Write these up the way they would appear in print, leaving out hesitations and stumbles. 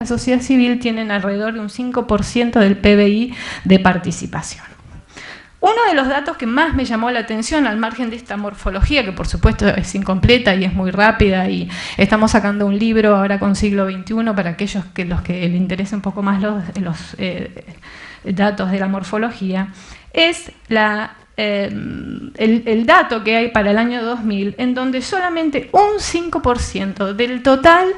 la sociedad civil tienen alrededor de un 5% del PBI de participación. Uno de los datos que más me llamó la atención, al margen de esta morfología, que por supuesto es incompleta y es muy rápida, y estamos sacando un libro ahora con siglo XXI para aquellos que les interesen un poco más los datos de la morfología, es el dato que hay para el año 2000, en donde solamente un 5% del total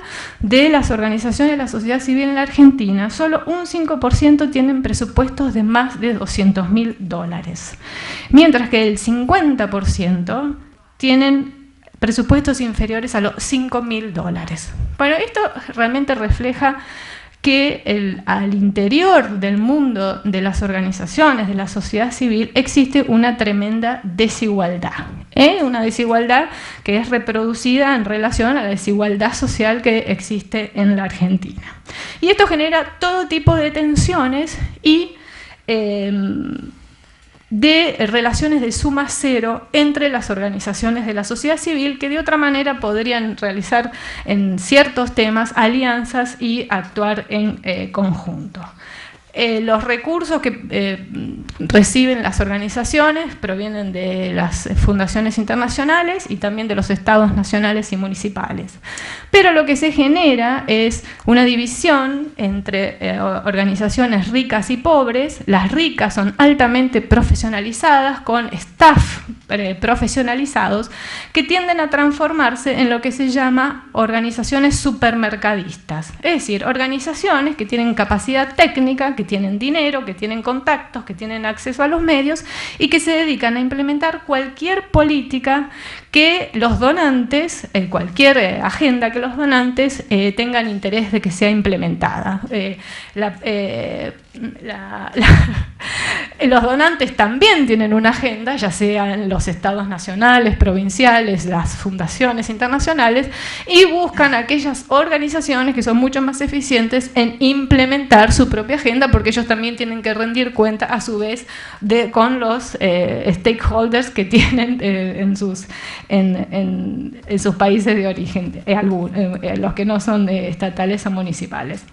de las organizaciones de la sociedad civil en la Argentina, solo un 5% tienen presupuestos de más de $200.000, mientras que el 50% tienen presupuestos inferiores a los $5.000. Bueno, esto realmente refleja que al interior del mundo de las organizaciones, de la sociedad civil, existe una tremenda desigualdad. Una desigualdad que es reproducida en relación a la desigualdad social que existe en la Argentina. Y esto genera todo tipo de tensiones y de relaciones de suma cero entre las organizaciones de la sociedad civil, que de otra manera podrían realizar en ciertos temas alianzas y actuar en conjunto. Los recursos que reciben las organizaciones provienen de las fundaciones internacionales y también de los estados nacionales y municipales. Pero lo que se genera es una división entre organizaciones ricas y pobres. Las ricas son altamente profesionalizadas, con staff profesionalizados, que tienden a transformarse en lo que se llama organizaciones supermercadistas. Es decir, organizaciones que tienen capacidad técnica, que tienen dinero, que tienen contactos, que tienen acceso a los medios y que se dedican a implementar cualquier política que los donantes, cualquier agenda que los donantes tengan interés de que sea implementada. Los donantes también tienen una agenda, ya sean los estados nacionales, provinciales, las fundaciones internacionales, y buscan aquellas organizaciones que son mucho más eficientes en implementar su propia agenda, porque ellos también tienen que rendir cuenta a su vez con los stakeholders que tienen en sus países de origen, los que no son estatales o municipales.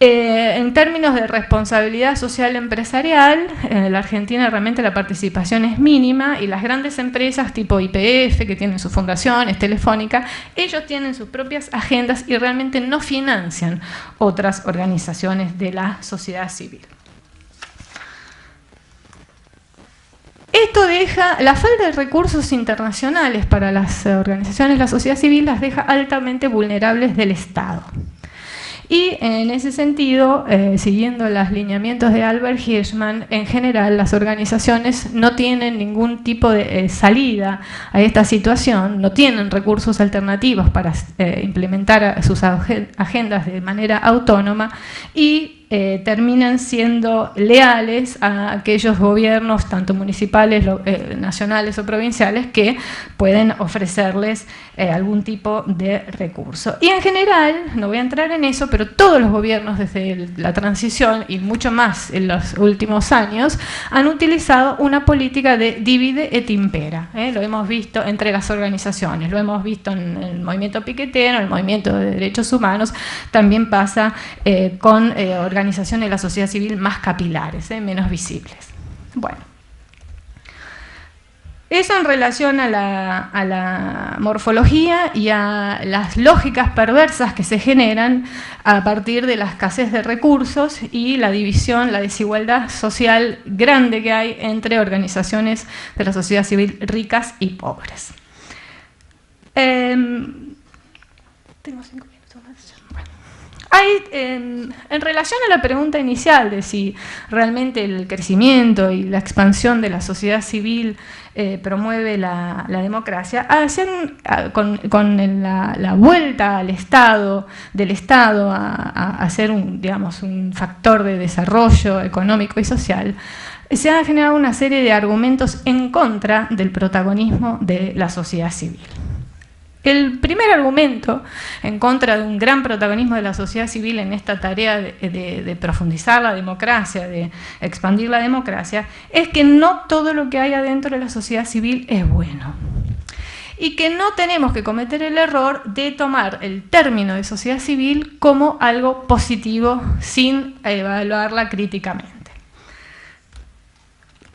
En términos de responsabilidad social empresarial, en la Argentina realmente la participación es mínima, y las grandes empresas tipo YPF, que tienen sus fundaciones, Telefónica, ellos tienen sus propias agendas y realmente no financian otras organizaciones de la sociedad civil. Esto deja, la falta de recursos internacionales para las organizaciones de la sociedad civil las deja altamente vulnerables del Estado. Y en ese sentido, siguiendo los lineamientos de Albert Hirschman, en general las organizaciones no tienen ningún tipo de salida a esta situación, no tienen recursos alternativos para implementar sus agendas de manera autónoma, y terminan siendo leales a aquellos gobiernos, tanto municipales, nacionales o provinciales, que pueden ofrecerles algún tipo de recurso. Y en general, no voy a entrar en eso, pero todos los gobiernos desde la transición y mucho más en los últimos años han utilizado una política de divide et impera. Lo hemos visto entre las organizaciones, lo hemos visto en el movimiento piquetero, en el movimiento de derechos humanos, también pasa con organizaciones de la sociedad civil más capilares, menos visibles. Bueno, eso en relación a la morfología y a las lógicas perversas que se generan a partir de la escasez de recursos y la división, la desigualdad social grande que hay entre organizaciones de la sociedad civil ricas y pobres. Tengo 5 minutos más. Bueno. En relación a la pregunta inicial de si realmente el crecimiento y la expansión de la sociedad civil promueve la democracia, con la vuelta al Estado, del Estado a ser un factor de desarrollo económico y social, se han generado una serie de argumentos en contra del protagonismo de la sociedad civil. El primer argumento en contra de un gran protagonismo de la sociedad civil en esta tarea de profundizar la democracia, de expandir la democracia, es que no todo lo que hay adentro de la sociedad civil es bueno. y que no tenemos que cometer el error de tomar el término de sociedad civil como algo positivo sin evaluarla críticamente.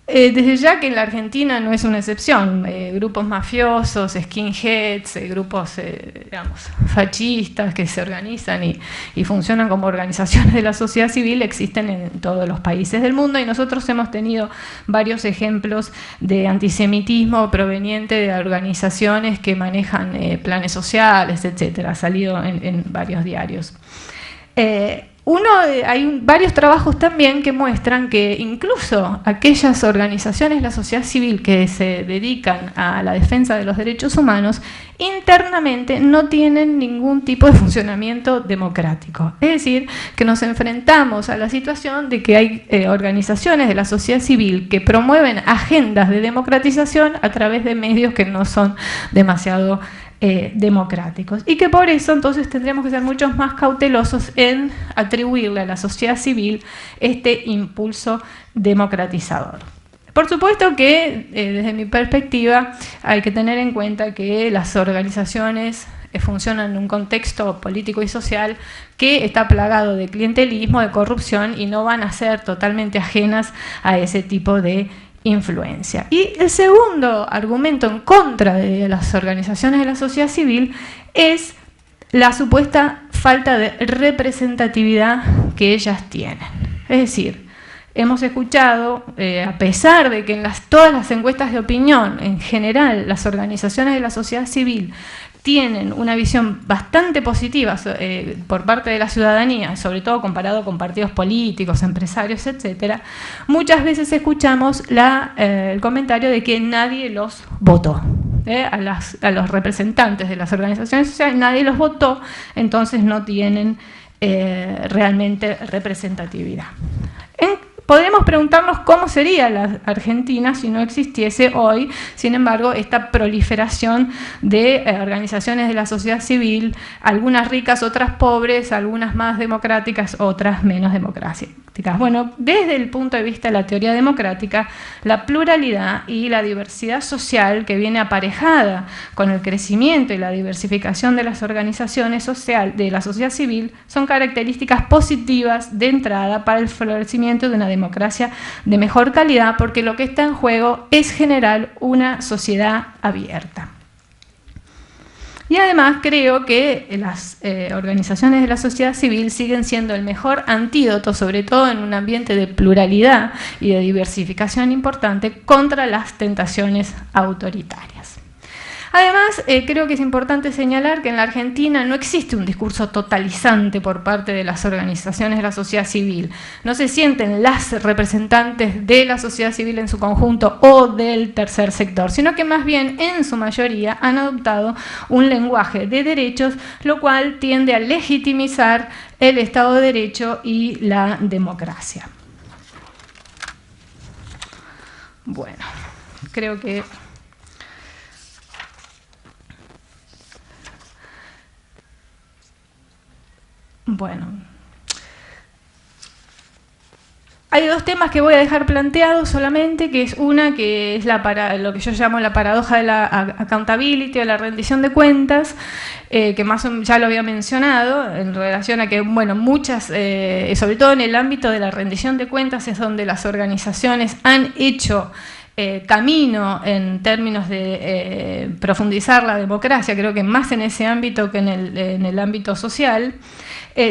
Desde ya que en la Argentina no es una excepción, grupos mafiosos, skinheads, grupos digamos, fascistas que se organizan y funcionan como organizaciones de la sociedad civil existen en todos los países del mundo, y nosotros hemos tenido varios ejemplos de antisemitismo proveniente de organizaciones que manejan planes sociales, etcétera. Ha salido en varios diarios. Hay varios trabajos también que muestran que incluso aquellas organizaciones de la sociedad civil que se dedican a la defensa de los derechos humanos internamente no tienen ningún tipo de funcionamiento democrático. Es decir, que nos enfrentamos a la situación de que hay organizaciones de la sociedad civil que promueven agendas de democratización a través de medios que no son demasiado democráticos, y que por eso entonces tendríamos que ser mucho más cautelosos en atribuirle a la sociedad civil este impulso democratizador. Por supuesto que desde mi perspectiva hay que tener en cuenta que las organizaciones funcionan en un contexto político y social que está plagado de clientelismo, de corrupción, y no van a ser totalmente ajenas a ese tipo de influencia. Y el segundo argumento en contra de las organizaciones de la sociedad civil es la supuesta falta de representatividad que ellas tienen. Es decir, hemos escuchado, a pesar de que en todas las encuestas de opinión, en general, las organizaciones de la sociedad civil tienen una visión bastante positiva por parte de la ciudadanía, sobre todo comparado con partidos políticos, empresarios, etcétera, muchas veces escuchamos el comentario de que nadie los votó. A los representantes de las organizaciones sociales nadie los votó, entonces no tienen realmente representatividad. Podemos preguntarnos cómo sería la Argentina si no existiese hoy, sin embargo, esta proliferación de organizaciones de la sociedad civil, algunas ricas, otras pobres, algunas más democráticas, otras menos democráticas. Bueno, desde el punto de vista de la teoría democrática, la pluralidad y la diversidad social que viene aparejada con el crecimiento y la diversificación de las organizaciones de la sociedad civil son características positivas de entrada para el florecimiento de una democracia de mejor calidad, porque lo que está en juego es generar una sociedad abierta. Y además creo que las organizaciones de la sociedad civil siguen siendo el mejor antídoto, sobre todo en un ambiente de pluralidad y de diversificación importante, contra las tentaciones autoritarias. Además, creo que es importante señalar que en la Argentina no existe un discurso totalizante por parte de las organizaciones de la sociedad civil. No se sienten las representantes de la sociedad civil en su conjunto o del tercer sector, sino que más bien en su mayoría han adoptado un lenguaje de derechos, lo cual tiende a legitimizar el Estado de Derecho y la democracia. Bueno, creo que hay dos temas que voy a dejar planteados solamente, que es que es lo que yo llamo la paradoja de la accountability o la rendición de cuentas, que ya lo había mencionado, en relación a que, muchas, sobre todo en el ámbito de la rendición de cuentas, es donde las organizaciones han hecho camino en términos de profundizar la democracia, creo que más en ese ámbito que en el ámbito social.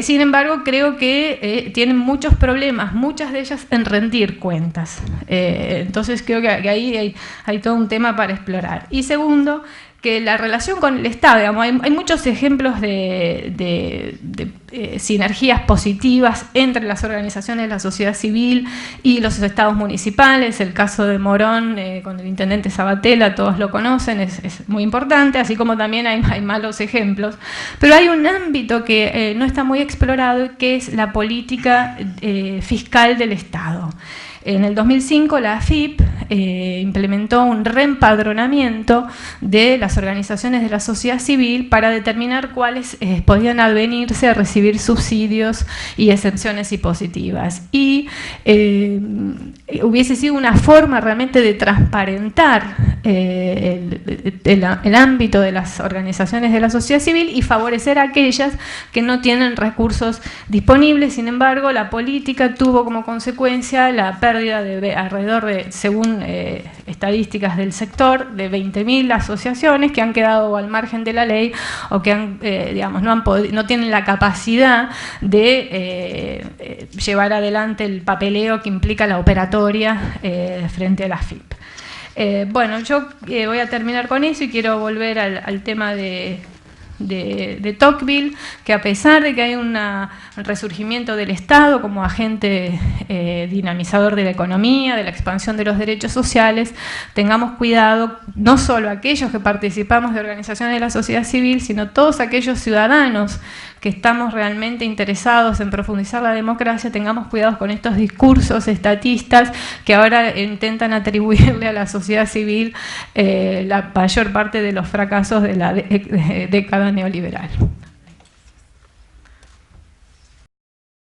Sin embargo, creo que tienen muchos problemas, muchas de ellas en rendir cuentas. Entonces creo que ahí hay todo un tema para explorar. Y segundo, que la relación con el Estado, digamos, hay muchos ejemplos de sinergias positivas entre las organizaciones de la sociedad civil y los estados municipales. El caso de Morón con el intendente Sabatella, todos lo conocen, es muy importante, así como también hay malos ejemplos. Pero hay un ámbito que no está muy explorado, que es la política fiscal del Estado. En el 2005 la AFIP implementó un reempadronamiento de las organizaciones de la sociedad civil para determinar cuáles podían advenirse a recibir subsidios y exenciones impositivas. Y hubiese sido una forma realmente de transparentar el ámbito de las organizaciones de la sociedad civil y favorecer a aquellas que no tienen recursos disponibles. Sin embargo, la política tuvo como consecuencia la pérdida de alrededor de, según estadísticas del sector, de 20.000 asociaciones que han quedado al margen de la ley o que han, digamos, no tienen la capacidad de llevar adelante el papeleo que implica la operatoria frente a la FIP. Bueno, yo voy a terminar con eso y quiero volver al tema de Tocqueville, que a pesar de que hay un resurgimiento del Estado como agente dinamizador de la economía, de la expansión de los derechos sociales, tengamos cuidado, no solo aquellos que participamos de organizaciones de la sociedad civil, sino todos aquellos ciudadanos que estamos realmente interesados en profundizar la democracia, tengamos cuidado con estos discursos estatistas que ahora intentan atribuirle a la sociedad civil la mayor parte de los fracasos de la década neoliberal.